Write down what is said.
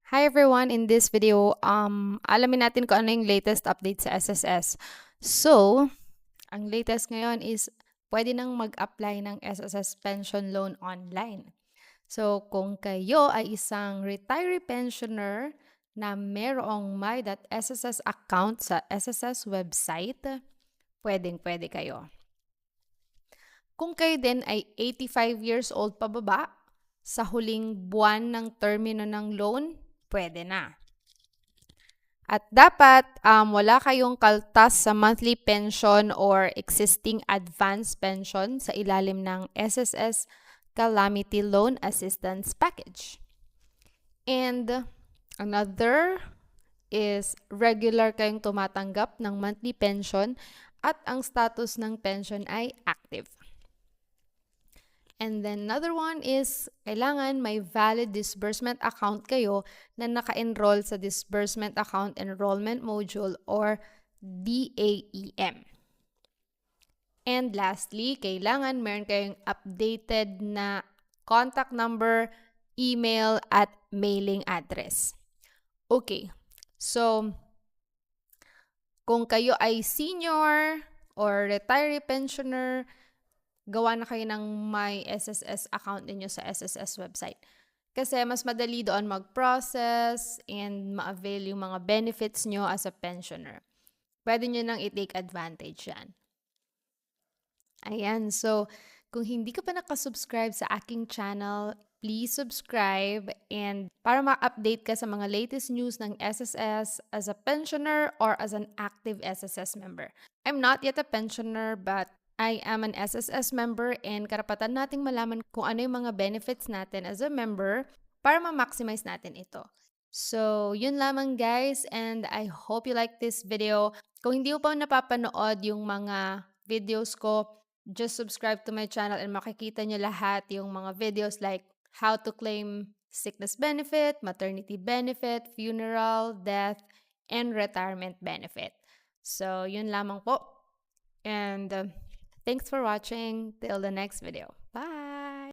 Hi everyone, in this video, alamin natin kung ano yung latest update sa SSS. So, ang latest ngayon is pwede nang mag-apply ng SSS pension loan online. So, kung kayo ay isang retiree pensioner na merong my.sss account sa SSS website, pwedeng-pwede kayo. Kung kayo din ay 85 years old pababa, sa huling buwan ng termino ng loan, pwede na. At dapat wala kayong kaltas sa monthly pension or existing advance pension sa ilalim ng SSS Calamity Loan Assistance Package. And another is regular kayong tumatanggap ng monthly pension at ang status ng pension ay active. And then another one is, kailangan may valid disbursement account kayo na naka-enroll sa Disbursement Account Enrollment Module or DAEM. And lastly, kailangan meron kayong updated na contact number, email, at mailing address. Okay, so kung kayo ay senior or retiree pensioner, gawa na kayo ng my SSS account ninyo sa SSS website. Kasi mas madali doon mag-process and ma-avail yung mga benefits nyo as a pensioner. Pwede nyo nang i-take advantage yan. Ayan, so kung hindi ka pa nakasubscribe sa aking channel, please subscribe and para ma-update ka sa mga latest news ng SSS as a pensioner or as an active SSS member. I'm not yet a pensioner but I am an SSS member and karapatan nating malaman kung ano yung mga benefits natin as a member para ma-maximize natin ito. So, yun lamang guys and I hope you like this video. Kung hindi mo pa napapanood yung mga videos ko, just subscribe to my channel and makikita nyo lahat yung mga videos like how to claim sickness benefit, maternity benefit, funeral, death, and retirement benefit. So, yun lamang po. And thanks for watching. Till the next video. Bye!